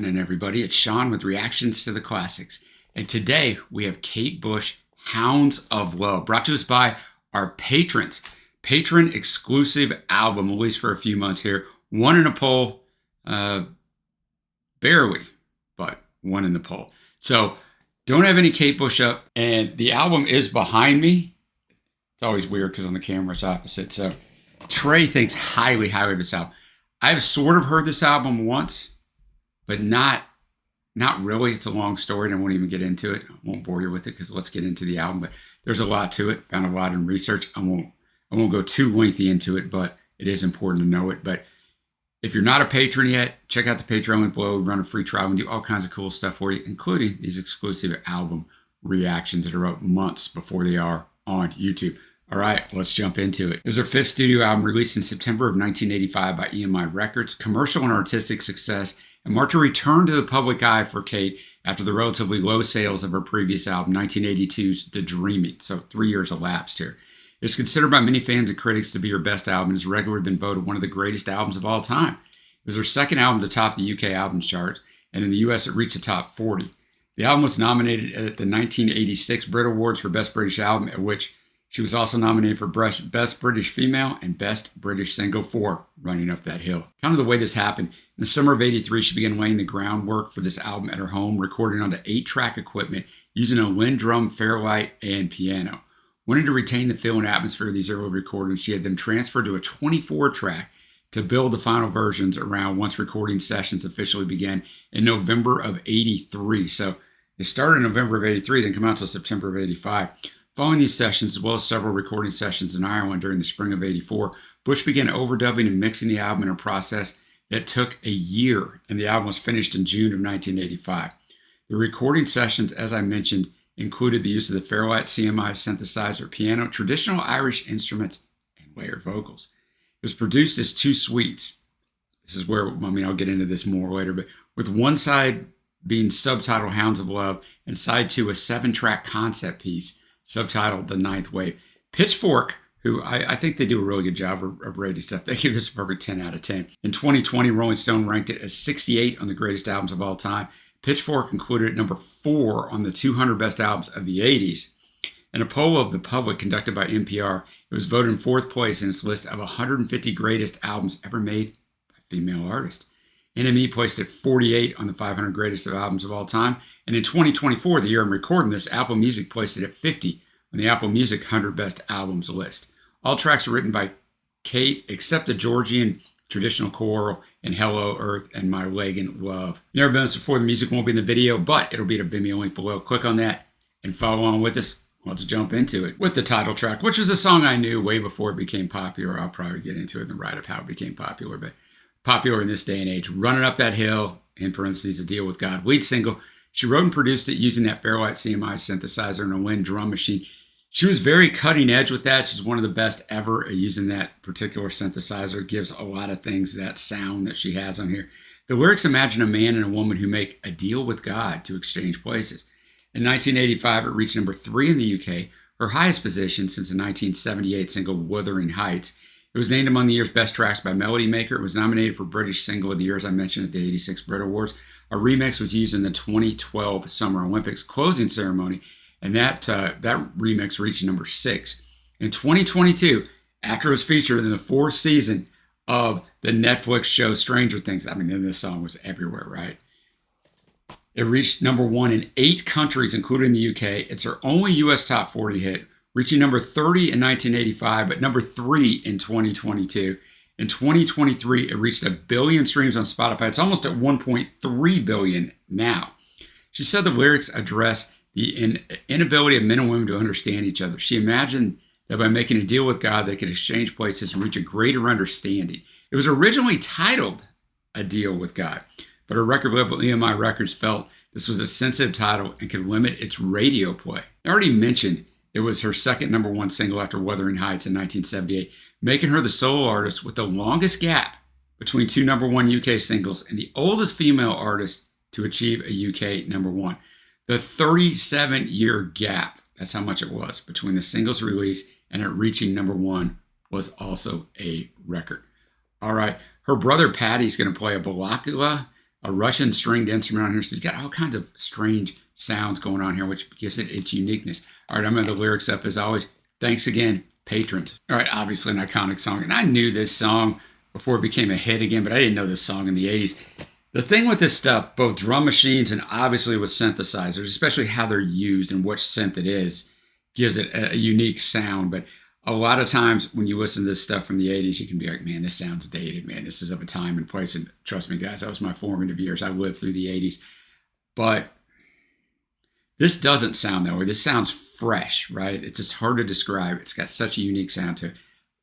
happening, everybody? It's Sean with Reactions to the Classics. And today we have Kate Bush, Hounds of Love, brought to us by our patrons. Patron exclusive album, at least for a few months here. One in a poll, barely, but one in the poll. So don't have any Kate Bush up. And the album is behind me. It's always weird because on the camera it's opposite. So Trey thinks highly of this album. I've sort of heard this album once, but not really. It's a long story and I won't even get into it. I won't bore you with it because let's get into the album. But there's a lot to it. Found a lot in research. I won't go too lengthy into it, but it is important to know it. But if you're not a patron yet, check out the Patreon link below. We run a free trial and do all kinds of cool stuff for you, including these exclusive album reactions that are up months before they are on YouTube. All right, let's jump into it. It was her fifth studio album released in September of 1985 by EMI Records. Commercial and artistic success and marked a return to the public eye for Kate after the relatively low sales of her previous album, 1982's The Dreaming. So 3 years elapsed here. It is considered by many fans and critics to be her best album and has regularly been voted one of the greatest albums of all time. It was her second album to top the UK album chart, and in the US it reached the top 40. The album was nominated at the 1986 Brit Awards for Best British Album, at which she was also nominated for Best British Female and Best British Single for Running Up That Hill. Kind of the way this happened, in the summer of '83, she began laying the groundwork for this album at her home, recording onto 8-track equipment using a Lindrum Fairlight and piano. Wanting to retain the feel and atmosphere of these early recordings, she had them transferred to a 24-track to build the final versions around once recording sessions officially began in November of '83. So it started in November of '83, didn't come out until September of '85. Following these sessions, as well as several recording sessions in Ireland during the spring of '84, Bush began overdubbing and mixing the album in a process that took a year, and the album was finished in June of 1985. The recording sessions, as I mentioned, included the use of the Fairlight CMI synthesizer, piano, traditional Irish instruments, and layered vocals. It was produced as 2 suites. This is where, I'll get into this more later, but with one side being subtitled Hounds of Love, and side 2 a 7-track concept piece, subtitled The Ninth Wave. Pitchfork, who I think they do a really good job of rating stuff, they give this a perfect 10 out of 10. In 2020, Rolling Stone ranked it as 68 on the greatest albums of all time. Pitchfork included it number 4 on the 200 best albums of the 80s. In a poll of the public conducted by NPR, it was voted in 4th place in its list of 150 greatest albums ever made by female artists. NME placed it 48 on the 500 greatest albums of all time. And in 2024, the year I'm recording this, Apple Music placed it at 50 on the Apple Music 100 Best Albums list. All tracks are written by Kate, except the Georgian traditional choral and Hello Earth and My Leg in Love. Never been this before, the music won't be in the video, but it'll be at a Vimeo link below. Click on that and follow along with us. Let's jump into it with the title track, which was a song I knew way before it became popular. I'll probably get into it in the write-up how it became popular, but popular in this day and age. Running Up That Hill, in parentheses, A Deal with God, lead single. She wrote and produced it using that Fairlight CMI synthesizer and a Linn drum machine. She was very cutting edge with that. She's one of the best ever at using that particular synthesizer. It gives a lot of things that sound that she has on here. The lyrics imagine a man and a woman who make a deal with God to exchange places. In 1985, it reached number 3 in the UK, her highest position since the 1978 single Wuthering Heights. It was named among the year's best tracks by Melody Maker. It was nominated for British Single of the Year, as I mentioned, at the '86 Brit Awards. A remix was used in the 2012 Summer Olympics closing ceremony, and that remix reached number 6. In 2022, after it was featured in the 4th season of the Netflix show Stranger Things, then this song was everywhere, right? It reached number 1 in 8 countries, including the UK. It's her only US top 40 hit, reaching number 30 in 1985, but number 3 in 2022. In 2023, it reached 1 billion streams on Spotify. It's almost at 1.3 billion now. She said the lyrics address the inability of men and women to understand each other. She imagined that by making a deal with God, they could exchange places and reach a greater understanding. It was originally titled A Deal with God, but her record label EMI Records felt this was a sensitive title and could limit its radio play. I already mentioned it was her second number 1 single after Wuthering Heights in 1978, making her the solo artist with the longest gap between 2 number 1 UK singles and the oldest female artist to achieve a UK number 1. The 37-year gap, that's how much it was, between the singles release and it reaching number 1 was also a record. All right, her brother Patty's going to play a balakula a Russian stringed instrument on here. So you got all kinds of strange sounds going on here, which gives it its uniqueness. All right, I'm going to the lyrics up as always. Thanks again, patrons. All right, obviously an iconic song. And I knew this song before it became a hit again, but I didn't know this song in the 80s. The thing with this stuff, both drum machines and obviously with synthesizers, especially how they're used and which synth it is, gives it a unique sound. But a lot of times when you listen to this stuff from the 80s, you can be like, man, this sounds dated, man. This is of a time and place. And trust me, guys, that was my formative years. I lived through the 80s. But this doesn't sound that way. This sounds fresh, right? It's just hard to describe. It's got such a unique sound to it.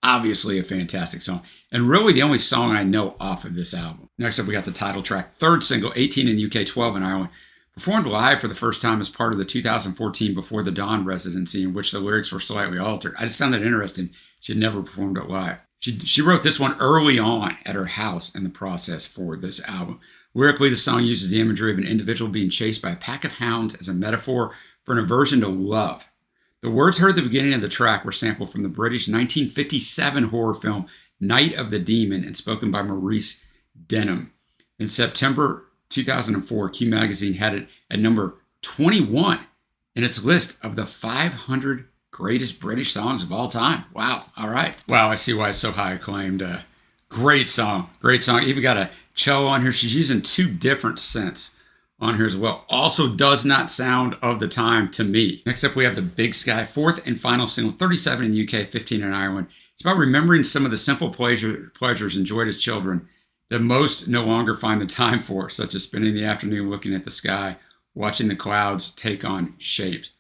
Obviously a fantastic song. And really the only song I know off of this album. Next up, we got the title track. Third single, 18 in UK, 12 in Ireland. Performed live for the first time as part of the 2014 Before the Dawn residency, in which the lyrics were slightly altered. I just found that interesting. She had never performed it live. She wrote this one early on at her house in the process for this album. Lyrically, the song uses the imagery of an individual being chased by a pack of hounds as a metaphor for an aversion to love. The words heard at the beginning of the track were sampled from the British 1957 horror film Night of the Demon and spoken by Maurice Denham. In September 2004, Q Magazine had it at number 21 in its list of the 500 greatest British songs of all time. Wow. All right. Wow, I see why it's so high acclaimed. Great song. Great song. Even got a cello on here. She's using two different synths on here as well. Also does not sound of the time to me. Next up, we have The Big Sky, fourth and final single, 37 in the UK, 15 in Ireland. It's about remembering some of the simple pleasures enjoyed as children that most no longer find the time for, such as spending the afternoon looking at the sky, watching the clouds take on shapes.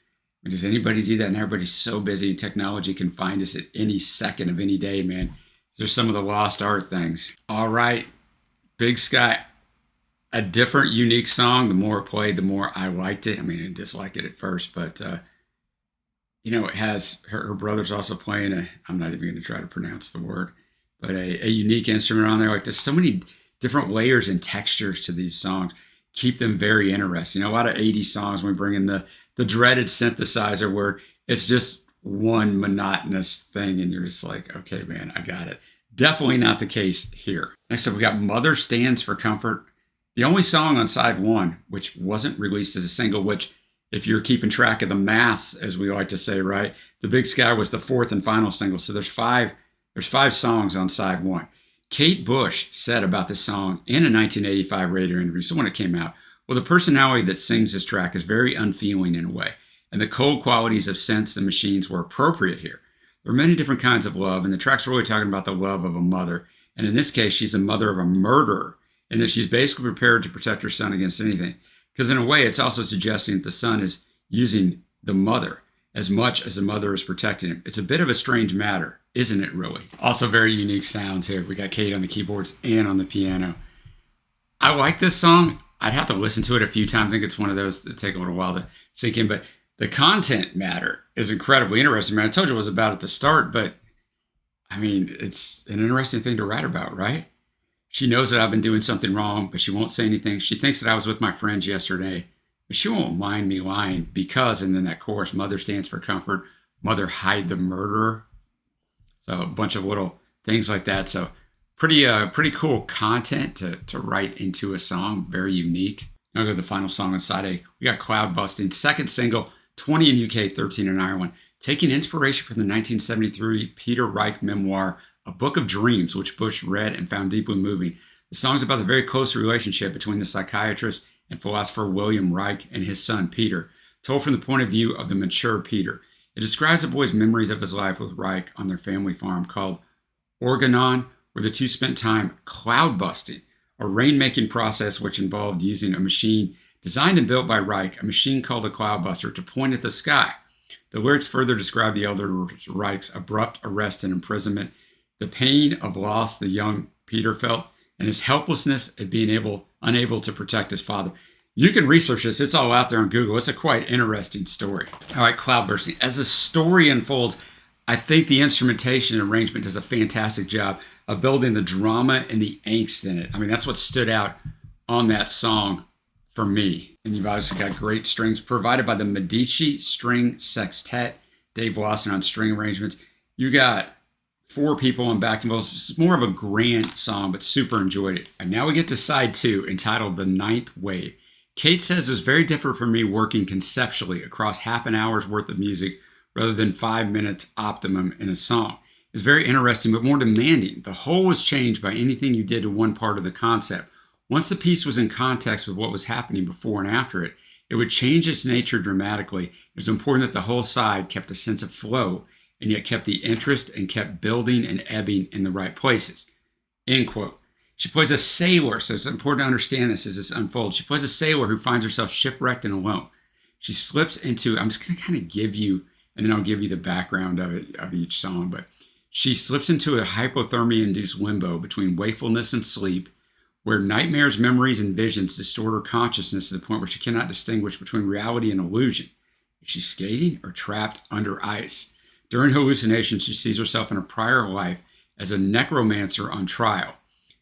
Does anybody do that? And everybody's so busy. Technology can find us at any second of any day, man. There's some of the lost art things. All right, Big Sky. A different, unique song. The more it played, the more I liked it. I mean, I didn't dislike it at first, but, it has her brother's also playing I'm not even going to try to pronounce the word, but a unique instrument on there. Like, there's so many different layers and textures to these songs. Keep them very interesting. A lot of 80s songs, when we bring in the dreaded synthesizer where it's just one monotonous thing and you're just like, okay, man, I got it. Definitely not the case here. Next up, we got Mother Stands for Comfort. The only song on side one, which wasn't released as a single, which, if you're keeping track of the maths, as we like to say, right, The Big Sky was the fourth and final single. So there's five songs on side one. Kate Bush said about this song in a 1985 radio interview, so when it came out, well, the personality that sings this track is very unfeeling in a way, and the cold qualities of synths and machines were appropriate here. There are many different kinds of love, and the track's really talking about the love of a mother. And in this case, she's the mother of a murderer, and that she's basically prepared to protect her son against anything. Because in a way, it's also suggesting that the son is using the mother as much as the mother is protecting him. It's a bit of a strange matter, isn't it, really? Also very unique sounds here. We got Kate on the keyboards and on the piano. I like this song. I'd have to listen to it a few times. I think it's one of those that take a little while to sink in. But the content matter is incredibly interesting. Man, I told you it was about at the start, but I mean, it's an interesting thing to write about, right? She knows that I've been doing something wrong, but she won't say anything. She thinks that I was with my friends yesterday, but she won't mind me lying because, and then that chorus, Mother Stands for Comfort, Mother Hide the Murderer. So a bunch of little things like that. So pretty cool content to write into a song. Very unique. I'll go to the final song on side A. We got Cloudbusting, second single, 20 in UK, 13 in Ireland. Taking inspiration from the 1973 Peter Reich memoir, A Book of Dreams, which Bush read and found deeply moving. The song's about the very close relationship between the psychiatrist and philosopher William Reich and his son Peter, told from the point of view of the mature Peter. It describes the boy's memories of his life with Reich on their family farm called Organon, where the two spent time cloudbusting, a rainmaking process which involved using a machine designed and built by Reich, a machine called a cloudbuster, to point at the sky. The lyrics further describe the elder Reich's abrupt arrest and imprisonment, the pain of loss the young Peter felt, and his helplessness at being unable to protect his father. You can research this. It's all out there on Google. It's a quite interesting story. All right, Cloudbursting. As the story unfolds, I think the instrumentation and arrangement does a fantastic job of building the drama and the angst in it. I mean, that's what stood out on that song for me. And you've obviously got great strings provided by the Medici String Sextet, Dave Wasson on string arrangements. You got 4 people on backing vocals. It's more of a grand song, but super enjoyed it. And now we get to side 2, entitled The Ninth Wave. Kate says it was very different for me working conceptually across half an hour's worth of music rather than 5 minutes optimum in a song. It's very interesting, but more demanding. The whole was changed by anything you did to one part of the concept. Once the piece was in context with what was happening before and after it, it would change its nature dramatically. It was important that the whole side kept a sense of flow and yet kept the interest and kept building and ebbing in the right places. End quote. She plays a sailor, so it's important to understand this as this unfolds. She plays a sailor who finds herself shipwrecked and alone. She slips into, I'm just going to kind of give you, and then I'll give you the background of it, of each song, but she slips into a hypothermia-induced limbo between wakefulness and sleep, where nightmares, memories, and visions distort her consciousness to the point where she cannot distinguish between reality and illusion. Is she skating or trapped under ice? During hallucinations, she sees herself in a prior life as a necromancer on trial.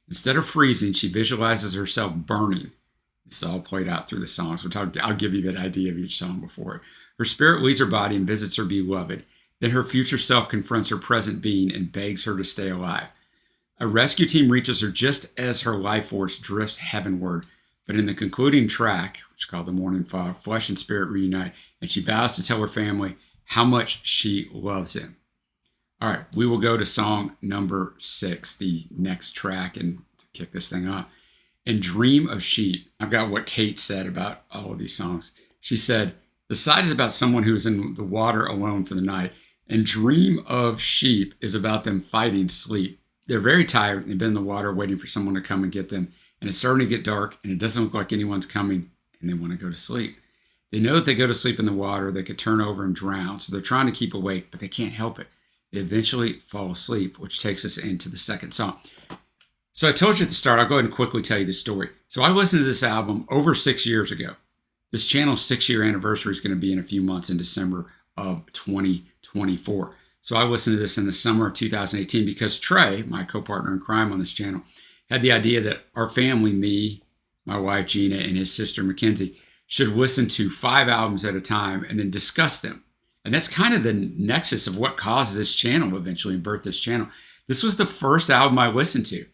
Instead of freezing, she visualizes herself burning. It's all played out through the songs, which I'll give you that idea of each song before it. Her spirit leaves her body and visits her beloved. Then her future self confronts her present being and begs her to stay alive. A rescue team reaches her just as her life force drifts heavenward. But in the concluding track, which is called The Morning Fog, flesh and spirit reunite, and she vows to tell her family how much she loves him. All right, we will go to song number 6, the next track, and to kick this thing off. And Dream of Sheep. I've got what Kate said about all of these songs. She said, the side is about someone who is in the water alone for the night, and Dream of Sheep is about them fighting sleep. They're very tired. They've been in the water waiting for someone to come and get them. And it's starting to get dark, and it doesn't look like anyone's coming, and they want to go to sleep. They know that they go to sleep in the water, they could turn over and drown, so they're trying to keep awake, but they can't help it. They eventually fall asleep, which takes us into the second song. So I told you at the start, I'll go ahead and quickly tell you the story. So I listened to this album over 6 years ago. This channel's 6-year anniversary is going to be in a few months in December of 2024. So I listened to this in the summer of 2018 because Trey, my co-partner in crime on this channel, had the idea that our family, me, my wife Gina, and his sister Mackenzie, should listen to 5 albums at a time and then discuss them. And that's kind of the nexus of what caused this channel eventually and birthed this channel. This was the first album I listened to.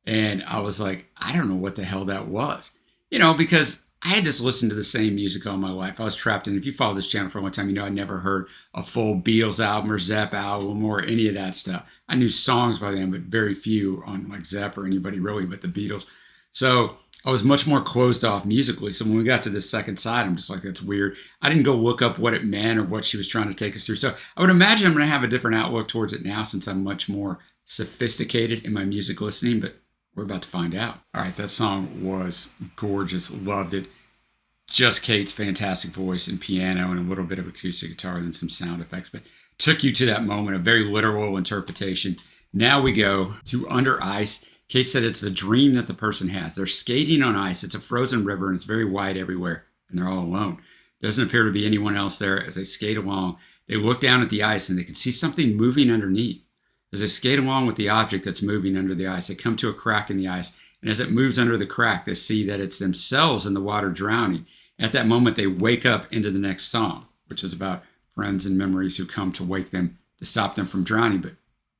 And I was like, I don't know what the hell that was. You know, because I had just listened to the same music all my life. I was trapped in, if you follow this channel for a long time, you know I never heard a full Beatles album or Zepp album or any of that stuff. I knew songs by them, but very few on like Zepp or anybody really but the Beatles. So I was much more closed off musically. So when we got to this second side, I'm just like, that's weird. I didn't go look up what it meant or what she was trying to take us through. So I would imagine I'm going to have a different outlook towards it now since I'm much more sophisticated in my music listening, but we're about to find out. All right, that song was gorgeous. Loved it. Just Kate's fantastic voice and piano and a little bit of acoustic guitar and some sound effects, but took you to that moment, a very literal interpretation. Now we go to Under Ice. Kate said it's the dream that the person has. They're skating on ice. It's a frozen river and it's very wide everywhere and they're all alone. Doesn't appear to be anyone else there. As they skate along, they look down at the ice and they can see something moving underneath. As they skate along with the object that's moving under the ice, they come to a crack in the ice. And as it moves under the crack, they see that it's themselves in the water drowning. At that moment, they wake up into the next song, which is about friends and memories who come to wake them to stop them from drowning. But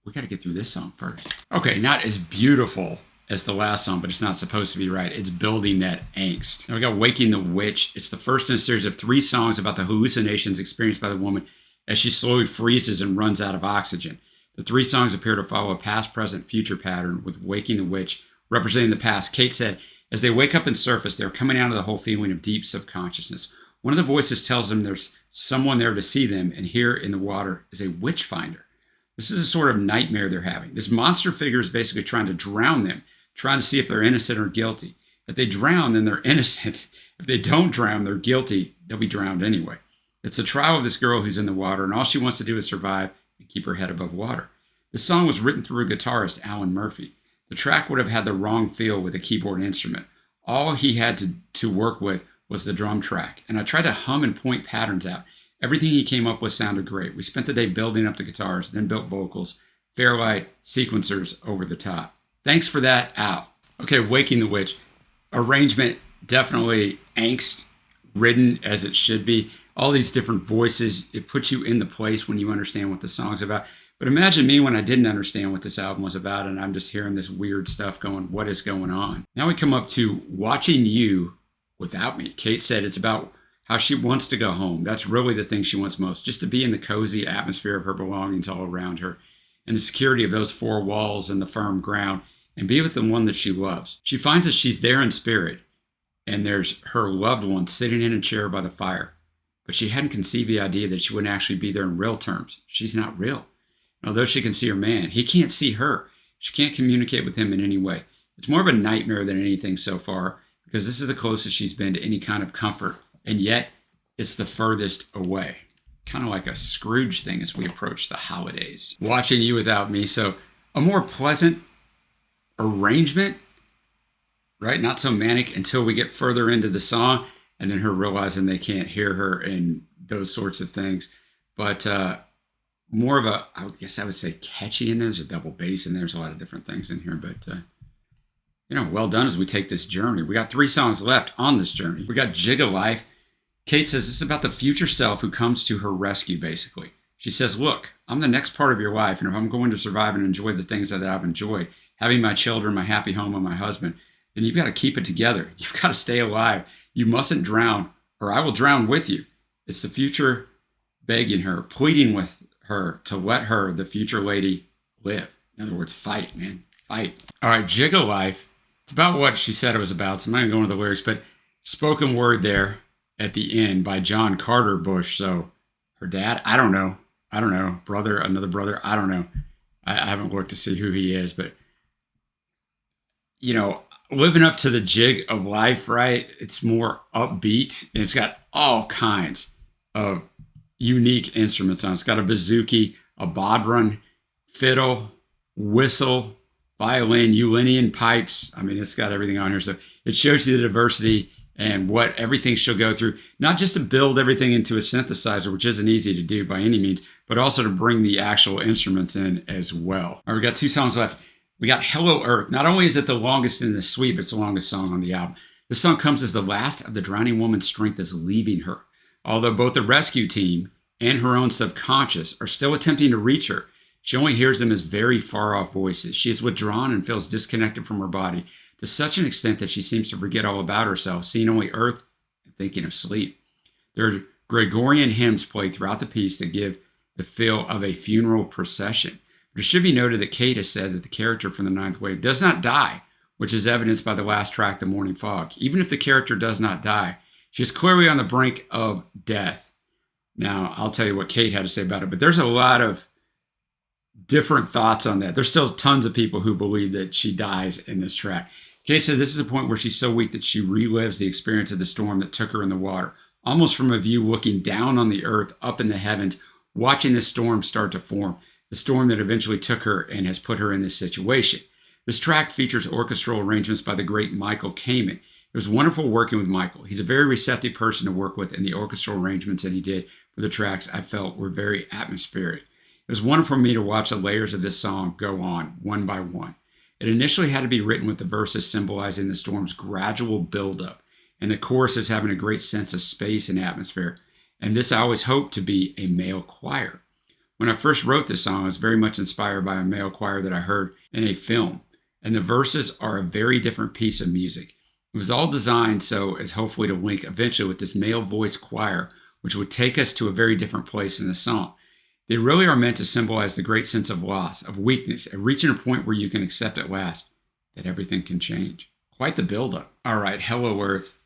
we got to get through this song first. Okay, not as beautiful as the last song, but it's not supposed to be, right. It's building that angst. Now we got Waking the Witch. It's the first in a series of 3 songs about the hallucinations experienced by the woman as she slowly freezes and runs out of oxygen. The 3 songs appear to follow a past, present, future pattern, with Waking the Witch representing the past. Kate said, as they wake up and surface, they're coming out of the whole feeling of deep subconsciousness. One of the voices tells them there's someone there to see them, and here in the water is a witch finder. This is a sort of nightmare they're having. This monster figure is basically trying to drown them, trying to see if they're innocent or guilty. If they drown, then they're innocent. If they don't drown, they're guilty. They'll be drowned anyway. It's the trial of this girl who's in the water, and all she wants to do is survive and keep her head above water. This song was written through a guitarist, Alan Murphy. The track would have had the wrong feel with a keyboard instrument. All he had to work with was the drum track, and I tried to hum and point patterns out. Everything he came up with sounded great. We spent the day building up the guitars, then built vocals, Fairlight sequencers over the top. Thanks for that, Al. Okay, Waking the Witch. Arrangement, definitely angst-ridden as it should be. All these different voices, it puts you in the place when you understand what the song's about. But imagine me when I didn't understand what this album was about and I'm just hearing this weird stuff going, what is going on? Now we come up to Watching You Without Me. Kate said it's about how she wants to go home. That's really the thing she wants most, just to be in the cozy atmosphere of her belongings all around her and the security of those four walls and the firm ground and be with the one that she loves. She finds that she's there in spirit and there's her loved one sitting in a chair by the fire. But she hadn't conceived the idea that she wouldn't actually be there in real terms. She's not real. Although she can see her man, he can't see her. She can't communicate with him in any way. It's more of a nightmare than anything so far because this is the closest she's been to any kind of comfort. And yet, it's the furthest away. Kind of like a Scrooge thing as we approach the holidays. Watching You Without Me. So a more pleasant arrangement, right? Not so manic until we get further into the song. And then her realizing they can't hear her and those sorts of things. But more of a, I guess I would say catchy in there. There's a double bass in there. There's a lot of different things in here. But, well done as we take this journey. We got 3 songs left on this journey. We got Jig of Life. Kate says this is about the future self who comes to her rescue, basically. She says, look, I'm the next part of your life. And if I'm going to survive and enjoy the things that I've enjoyed, having my children, my happy home, and my husband, then you've got to keep it together. You've got to stay alive. You mustn't drown, or I will drown with you. It's the future begging her, pleading with her to let her, the future lady, live. In other words, fight, man. Fight. All right, Jig of Life. It's about what she said it was about, so I'm not going to go into the lyrics, but spoken word there at the end by John Carter Bush. So her dad, I don't know. Brother, another brother, I don't know. I haven't looked to see who he is, but, living up to the Jig of Life, right? It's more upbeat, and it's got all kinds of unique instruments on it. It's got a bouzouki, a bodhrán, fiddle, whistle, violin, Ulinean pipes. I mean, it's got everything on here. So it shows you the diversity and what everything she'll go through, not just to build everything into a synthesizer, which isn't easy to do by any means, but also to bring the actual instruments in as well. All right, we got 2 songs left. We got Hello Earth. Not only is it the longest in the suite, but it's the longest song on the album. This song comes as the last of the drowning woman's strength is leaving her. Although both the rescue team and her own subconscious are still attempting to reach her, she only hears them as very far off voices. She is withdrawn and feels disconnected from her body to such an extent that she seems to forget all about herself, seeing only earth and thinking of sleep. There are Gregorian hymns played throughout the piece that give the feel of a funeral procession. But it should be noted that Kate has said that the character from the Ninth Wave does not die, which is evidenced by the last track, The Morning Fog. Even if the character does not die, she is clearly on the brink of death. Now, I'll tell you what Kate had to say about it, but there's a lot of different thoughts on that. There's still tons of people who believe that she dies in this track. Kate said this is a point where she's so weak that she relives the experience of the storm that took her in the water, almost from a view looking down on the earth, up in the heavens, watching this storm start to form, the storm that eventually took her and has put her in this situation. This track features orchestral arrangements by the great Michael Kamen. It was wonderful working with Michael. He's a very receptive person to work with, and the orchestral arrangements that he did for the tracks I felt were very atmospheric. It was wonderful for me to watch the layers of this song go on, one by one. It initially had to be written with the verses symbolizing the storm's gradual buildup, and the choruses having a great sense of space and atmosphere. And this I always hoped to be a male choir. When I first wrote this song, I was very much inspired by a male choir that I heard in a film, and the verses are a very different piece of music. It was all designed so as hopefully to link eventually with this male voice choir, which would take us to a very different place in the song. They really are meant to symbolize the great sense of loss, of weakness, and reaching a point where you can accept at last that everything can change. Quite the buildup. All right, Hello Earth,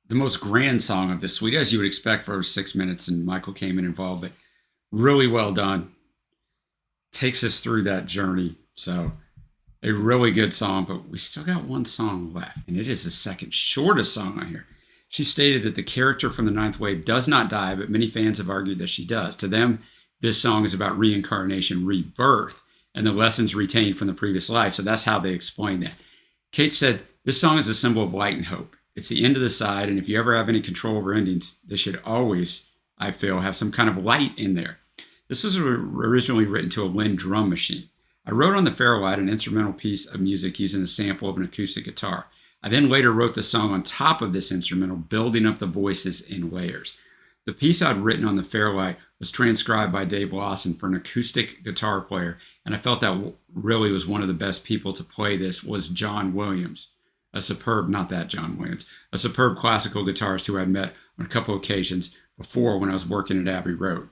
the most grand song of this suite, as you would expect for 6 minutes, and Michael Kamen involved, but really well done. Takes us through that journey. So a really good song, but we still got 1 song left, and it is the second shortest song on here. She stated that the character from the Ninth Wave does not die, but many fans have argued that she does. To them, this song is about reincarnation, rebirth, and the lessons retained from the previous life. So that's how they explain that. Kate said, this song is a symbol of light and hope. It's the end of the side, and if you ever have any control over endings, they should always, I feel, have some kind of light in there. This was originally written to a Linn drum machine. I wrote on the Fairlight an instrumental piece of music using a sample of an acoustic guitar. I then later wrote the song on top of this instrumental, building up the voices in layers. The piece I'd written on the Fairlight was transcribed by Dave Lawson for an acoustic guitar player, and I felt that really was one of the best people to play this was John Williams, a superb classical guitarist who I'd met on a couple occasions before when I was working at Abbey Road.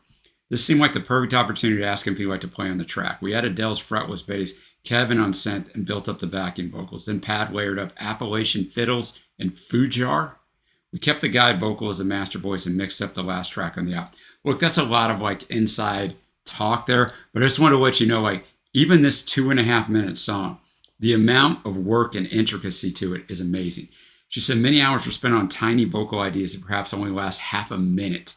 This seemed like the perfect opportunity to ask him if he'd like to play on the track. We added Dell's fretless bass, Kevin on synth, and built up the backing vocals. Then Pat layered up Appalachian fiddles and Fujar. We kept the guide vocal as a master voice and mixed up the last track on the album. Look, that's a lot of like inside talk there, but I just want to let you know, like, even this 2.5-minute song, the amount of work and intricacy to it is amazing. She said many hours were spent on tiny vocal ideas that perhaps only last half a minute.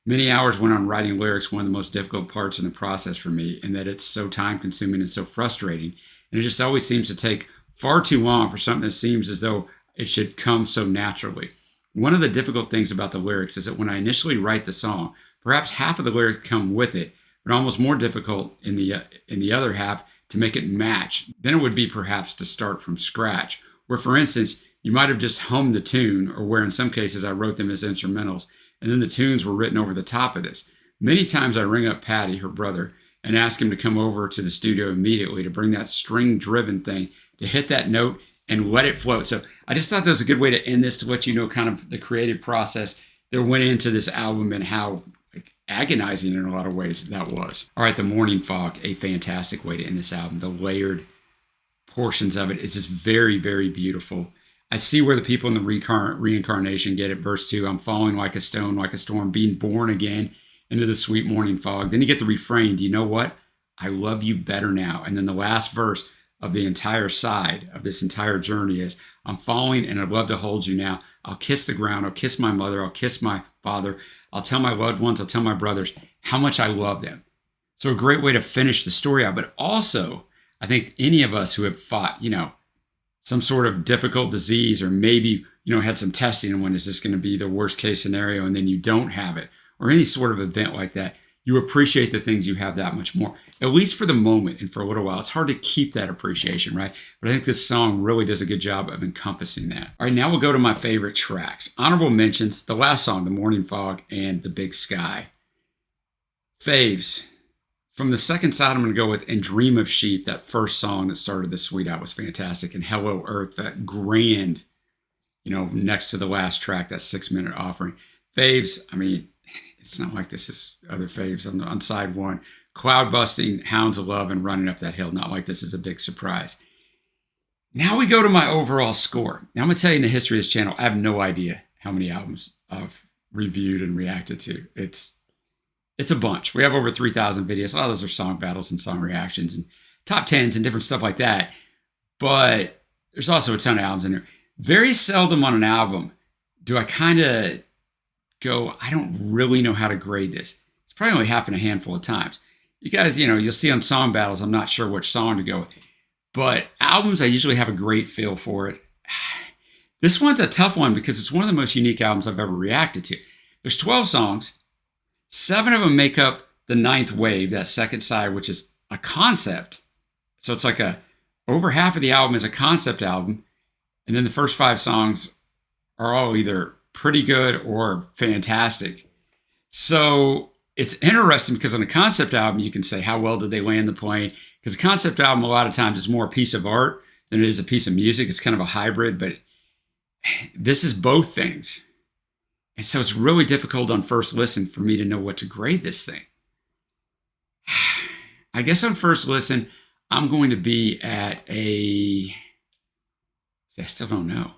Many hours went on writing lyrics, one of the most difficult parts in the process for me, and that it's so time-consuming and so frustrating. And it just always seems to take far too long for something that seems as though it should come so naturally. One of the difficult things about the lyrics is that when I initially write the song, perhaps half of the lyrics come with it, but almost more difficult in the other half to make it match. Then it would be perhaps to start from scratch, where, for instance, you might have just hummed the tune, or where in some cases I wrote them as instrumentals, and then the tunes were written over the top of this. Many times I ring up Patty, her brother, and ask him to come over to the studio immediately to bring that string-driven thing, to hit that note and let it float. So I just thought that was a good way to end this, to let you know kind of the creative process that went into this album and how agonizing in a lot of ways that was. All right, The Morning Fog, a fantastic way to end this album. The layered portions of it is just very, very beautiful. I see where the people in the reincarnation get it. Verse 2, I'm falling like a stone, like a storm, being born again into the sweet morning fog. Then you get the refrain, do you know what? I love you better now. And then the last verse of the entire side of this entire journey is, I'm falling and I'd love to hold you now. I'll kiss the ground. I'll kiss my mother. I'll kiss my father. I'll tell my loved ones. I'll tell my brothers how much I love them. So a great way to finish the story out. But also, I think any of us who have fought, some sort of difficult disease, or maybe, had some testing and when is this going to be the worst case scenario, and then you don't have it, or any sort of event like that, you appreciate the things you have that much more, at least for the moment and for a little while. It's hard to keep that appreciation, right? But I think this song really does a good job of encompassing that. All right, now we'll go to my favorite tracks. Honorable mentions, the last song, The Morning Fog and The Big Sky. Faves. From the second side, I'm going to go with And Dream of Sheep. That first song that started the suite out was fantastic. And Hello Earth, that grand, next to the last track, that 6-minute offering. Faves, it's not like this is other faves on side one. Cloudbusting, Hounds of Love, and Running Up That Hill. Not like this is a big surprise. Now we go to my overall score. Now I'm going to tell you, in the history of this channel, I have no idea how many albums I've reviewed and reacted to. It's a bunch. We have over 3,000 videos. A lot of those are song battles and song reactions and top 10s and different stuff like that. But there's also a ton of albums in there. Very seldom on an album do I kind of go, I don't really know how to grade this. It's probably only happened a handful of times. You guys, you'll see on song battles, I'm not sure which song to go with. But albums, I usually have a great feel for it. This one's a tough one because it's one of the most unique albums I've ever reacted to. There's 12 songs. 7 of them make up the 9th wave, that second side, which is a concept. So it's like over half of the album is a concept album. And then the first 5 songs are all either pretty good or fantastic. So it's interesting because on a concept album, you can say, how well did they land the plane? Because a concept album, a lot of times, is more a piece of art than it is a piece of music. It's kind of a hybrid, but this is both things. And so it's really difficult on first listen for me to know what to grade this thing. I guess on first listen, I'm going to be at I still don't know.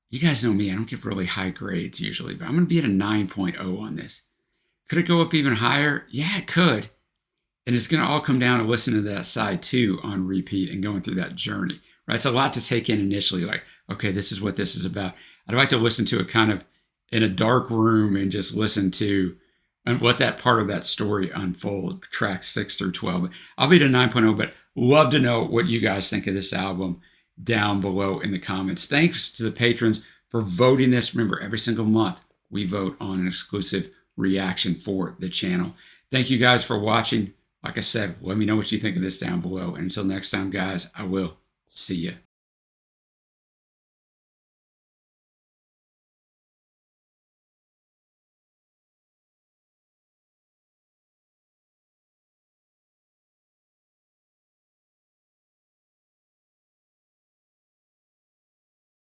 You guys know me, I don't give really high grades usually, but I'm going to be at a 9.0 on this. Could it go up even higher? Yeah, it could. And it's going to all come down to listening to that side 2 on repeat and going through that journey, right? It's a lot to take in initially, like, okay, this is what this is about. I'd like to listen to it kind of in a dark room and just listen to what that part of that story unfold, tracks 6 through 12. I'll be at a 9.0, but love to know what you guys think of this album down below in the comments. Thanks to the patrons for voting this. Remember, every single month we vote on an exclusive reaction for the channel. Thank you guys for watching. Like I said, let me know what you think of this down below. And until next time, guys, I will see you.